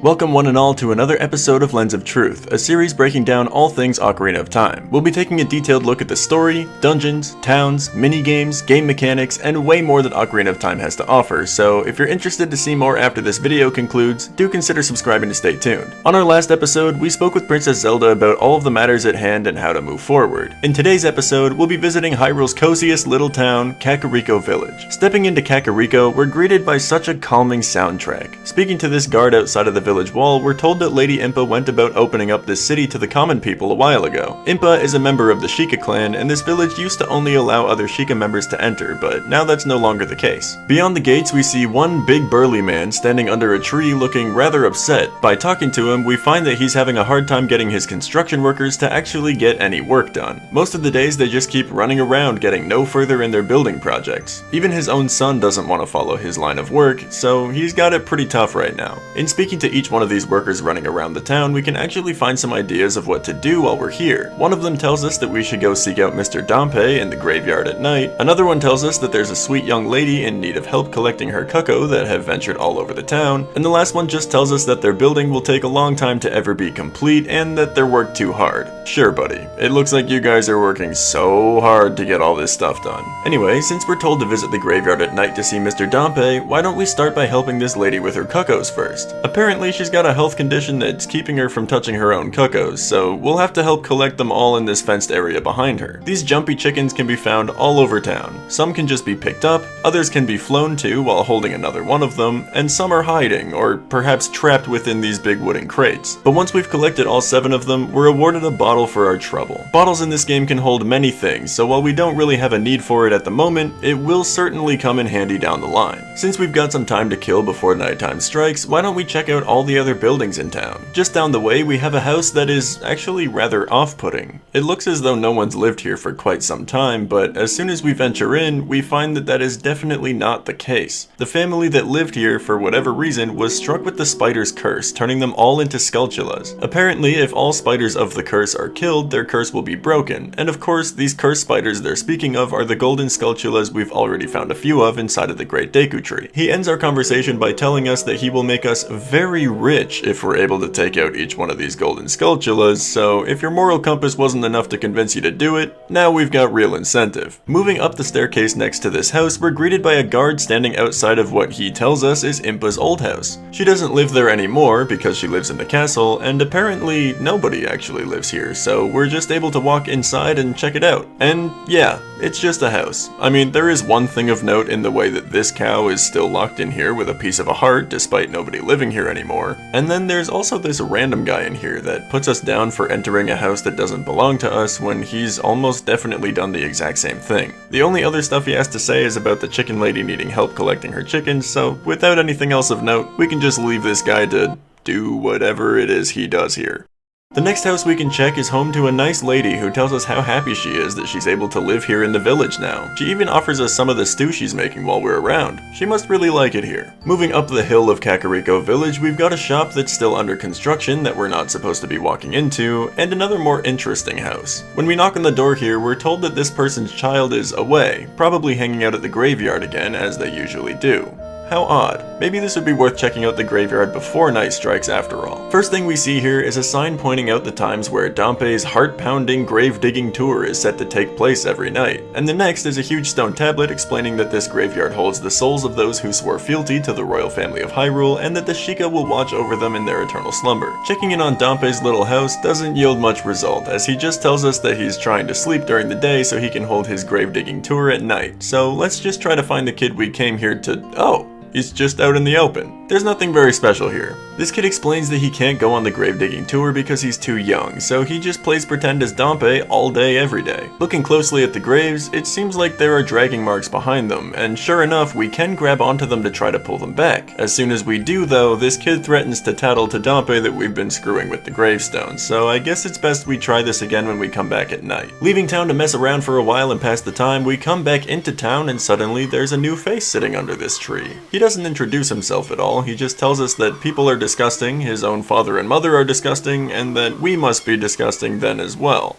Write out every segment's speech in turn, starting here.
Welcome one and all to another episode of Lens of Truth, a series breaking down all things Ocarina of Time. We'll be taking a detailed look at the story, dungeons, towns, mini-games, game mechanics, and way more that Ocarina of Time has to offer, so if you're interested to see more after this video concludes, do consider subscribing to stay tuned. On our last episode, we spoke with Princess Zelda about all of the matters at hand and how to move forward. In today's episode, we'll be visiting Hyrule's coziest little town, Kakariko Village. Stepping into Kakariko, we're greeted by such a calming soundtrack. Speaking to this guard outside of the village wall, we're told that Lady Impa went about opening up this city to the common people a while ago. Impa is a member of the Sheikah clan, and this village used to only allow other Sheikah members to enter, but now that's no longer the case. Beyond the gates, we see one big burly man standing under a tree looking rather upset. By talking to him, we find that he's having a hard time getting his construction workers to actually get any work done. Most of the days they just keep running around getting no further in their building projects. Even his own son doesn't want to follow his line of work, so he's got it pretty tough right now. In speaking to each one of these workers running around the town, we can actually find some ideas of what to do while we're here. One of them tells us that we should go seek out Mr. Dompe in the graveyard at night. Another one tells us that there's a sweet young lady in need of help collecting her cuckoo that have ventured all over the town. And the last one just tells us that their building will take a long time to ever be complete and that they're worked too hard. Sure, buddy. It looks like you guys are working so hard to get all this stuff done. Anyway, since we're told to visit the graveyard at night to see Mr. Dompe, why don't we start by helping this lady with her cuckoos first? Apparently she's got a health condition that's keeping her from touching her own cuckoos, so we'll have to help collect them all in this fenced area behind her. These jumpy chickens can be found all over town. Some can just be picked up, others can be flown to while holding another one of them, and some are hiding, or perhaps trapped within these big wooden crates. But once we've collected all 7 of them, we're awarded a bottle for our trouble. Bottles in this game can hold many things, so while we don't really have a need for it at the moment, it will certainly come in handy down the line. Since we've got some time to kill before nighttime strikes, why don't we check out all the other buildings in town? Just down the way, we have a house that is actually rather off-putting. It looks as though no one's lived here for quite some time, but as soon as we venture in, we find that that is definitely not the case. The family that lived here, for whatever reason, was struck with the spider's curse, turning them all into Skulltulas. Apparently, if all spiders of the curse are killed, their curse will be broken, and of course, these curse spiders they're speaking of are the golden Skulltulas we've already found a few of inside of the Great Deku Tree. He ends our conversation by telling us that he will make us very rich if we're able to take out each one of these golden Skulltulas, so if your moral compass wasn't enough to convince you to do it, now we've got real incentive. Moving up the staircase next to this house, we're greeted by a guard standing outside of what he tells us is Impa's old house. She doesn't live there anymore because she lives in the castle, and apparently nobody actually lives here, so we're just able to walk inside and check it out. And yeah, it's just a house. I mean, there is one thing of note in the way that this cow is still locked in here with a piece of a heart despite nobody living here anymore. And then there's also this random guy in here that puts us down for entering a house that doesn't belong to us when he's almost definitely done the exact same thing. The only other stuff he has to say is about the chicken lady needing help collecting her chickens, so without anything else of note, we can just leave this guy to do whatever it is he does here. The next house we can check is home to a nice lady who tells us how happy she is that she's able to live here in the village now. She even offers us some of the stew she's making while we're around. She must really like it here. Moving up the hill of Kakariko Village, we've got a shop that's still under construction that we're not supposed to be walking into, and another more interesting house. When we knock on the door here, we're told that this person's child is away, probably hanging out at the graveyard again, as they usually do. How odd. Maybe this would be worth checking out the graveyard before night strikes after all. First thing we see here is a sign pointing out the times where Dompe's heart-pounding grave-digging tour is set to take place every night. And the next is a huge stone tablet explaining that this graveyard holds the souls of those who swore fealty to the royal family of Hyrule and that the Sheikah will watch over them in their eternal slumber. Checking in on Dompe's little house doesn't yield much result, as he just tells us that he's trying to sleep during the day so he can hold his grave-digging tour at night. So let's just try to find the kid we came here to— oh! He's just out in the open. There's nothing very special here. This kid explains that he can't go on the grave digging tour because he's too young, so he just plays pretend as Dompe all day every day. Looking closely at the graves, it seems like there are dragging marks behind them, and sure enough, we can grab onto them to try to pull them back. As soon as we do though, this kid threatens to tattle to Dompe that we've been screwing with the gravestones, so I guess it's best we try this again when we come back at night. Leaving town to mess around for a while and pass the time, we come back into town and suddenly there's a new face sitting under this tree. He doesn't introduce himself at all, he just tells us that people are disgusting, his own father and mother are disgusting, and that we must be disgusting then as well.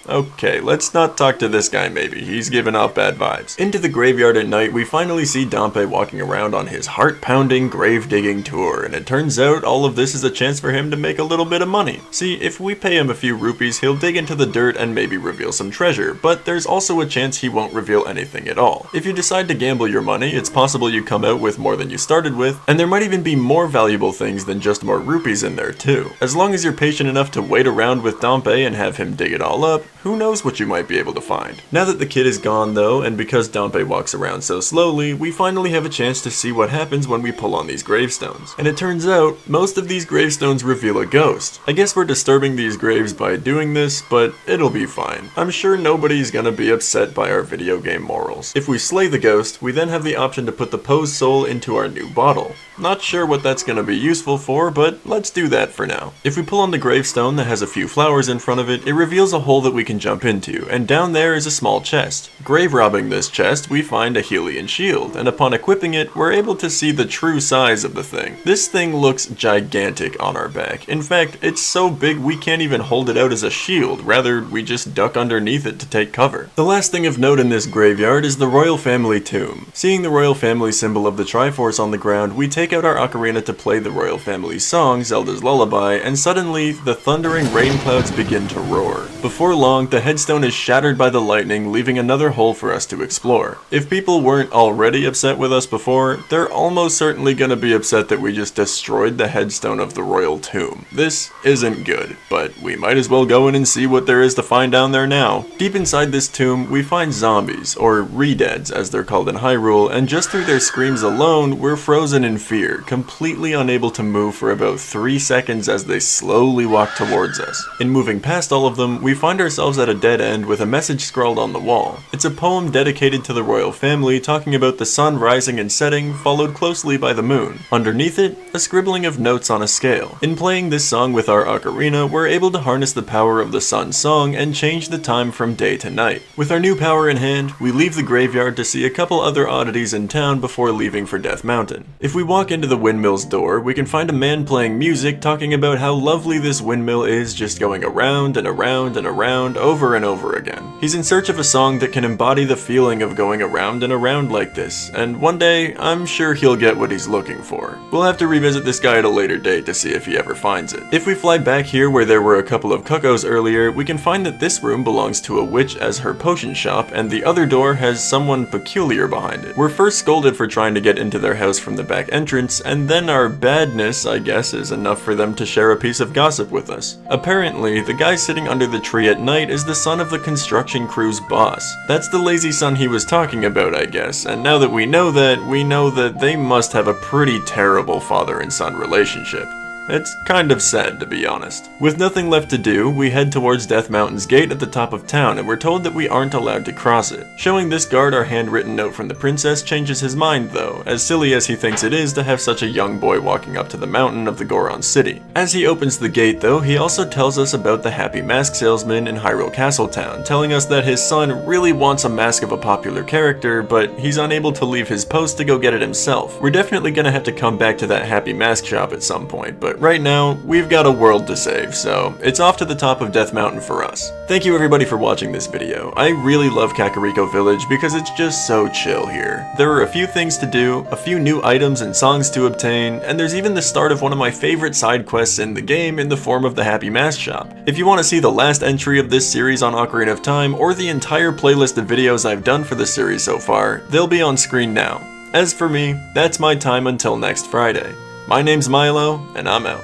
Okay, let's not talk to this guy maybe, he's giving off bad vibes. Into the graveyard at night, we finally see Dompe walking around on his heart-pounding grave-digging tour, and it turns out all of this is a chance for him to make a little bit of money. See, if we pay him a few rupees, he'll dig into the dirt and maybe reveal some treasure, but there's also a chance he won't reveal anything at all. If you decide to gamble your money, it's possible you come out with more than you started with, and there might even be more valuable things than just more rupees in there too. As long as you're patient enough to wait around with Dompe and have him dig it all up, who knows what you might be able to find. Now that the kid is gone though, and because Dompe walks around so slowly, we finally have a chance to see what happens when we pull on these gravestones. And it turns out, most of these gravestones reveal a ghost. I guess we're disturbing these graves by doing this, but it'll be fine. I'm sure nobody's gonna be upset by our video game morals. If we slay the ghost, we then have the option to put the posed soul into our new bottle. Not sure what that's gonna be useful for, but let's do that for now. If we pull on the gravestone that has a few flowers in front of it, it reveals a hole that we can jump into, and down there is a small chest. Grave robbing this chest, we find a Hylian shield, and upon equipping it, we're able to see the true size of the thing. This thing looks gigantic on our back. In fact, it's so big we can't even hold it out as a shield, rather we just duck underneath it to take cover. The last thing of note in this graveyard is the royal family tomb. Seeing the royal family symbol of the Triforce on the ground, we take out our ocarina to play the royal family's song, Zelda's Lullaby, and suddenly, the thundering rain clouds begin to roar. Before long, the headstone is shattered by the lightning, leaving another hole for us to explore. If people weren't already upset with us before, they're almost certainly gonna be upset that we just destroyed the headstone of the royal tomb. This isn't good, but we might as well go in and see what there is to find down there now. Deep inside this tomb, we find zombies, or re-deads as they're called in Hyrule, and just through their screams alone, we're frozen in fear, completely unable to move for about 3 seconds as they slowly walk towards us. In moving past all of them, we find ourselves at a dead end with a message scrawled on the wall. It's a poem dedicated to the royal family talking about the sun rising and setting, followed closely by the moon. Underneath it, a scribbling of notes on a scale. In playing this song with our ocarina, we're able to harness the power of the sun's song and change the time from day to night. With our new power in hand, we leave the graveyard to see a couple other oddities in town before leaving for Death Mountain. If we walk into the windmill's door, we can find a man playing music talking about how lovely this windmill is, just going around and around and around over and over again. He's in search of a song that can embody the feeling of going around and around like this, and one day, I'm sure he'll get what he's looking for. We'll have to revisit this guy at a later date to see if he ever finds it. If we fly back here where there were a couple of cuckoos earlier, we can find that this room belongs to a witch as her potion shop, and the other door has someone peculiar behind it. We're first scolded for trying to get into their house from the back entrance, and then our badness, I guess, is enough for them to share a piece of gossip with us. Apparently, the guy sitting under the tree at night is the son of the construction crew's boss. That's the lazy son he was talking about, I guess, and now that we know that they must have a pretty terrible father and son relationship. It's kind of sad, to be honest. With nothing left to do, we head towards Death Mountain's gate at the top of town, and we're told that we aren't allowed to cross it. Showing this guard our handwritten note from the princess changes his mind though, as silly as he thinks it is to have such a young boy walking up to the mountain of the Goron city. As he opens the gate though, he also tells us about the happy mask salesman in Hyrule Castletown, telling us that his son really wants a mask of a popular character, but he's unable to leave his post to go get it himself. We're definitely gonna have to come back to that happy mask shop at some point, but right now, we've got a world to save, so it's off to the top of Death Mountain for us. Thank you everybody for watching this video. I really love Kakariko Village because it's just so chill here. There are a few things to do, a few new items and songs to obtain, and there's even the start of one of my favorite side quests in the game in the form of the Happy Mask Shop. If you want to see the last entry of this series on Ocarina of Time, or the entire playlist of videos I've done for the series so far, they'll be on screen now. As for me, that's my time until next Friday. My name's Myloe, and I'm out.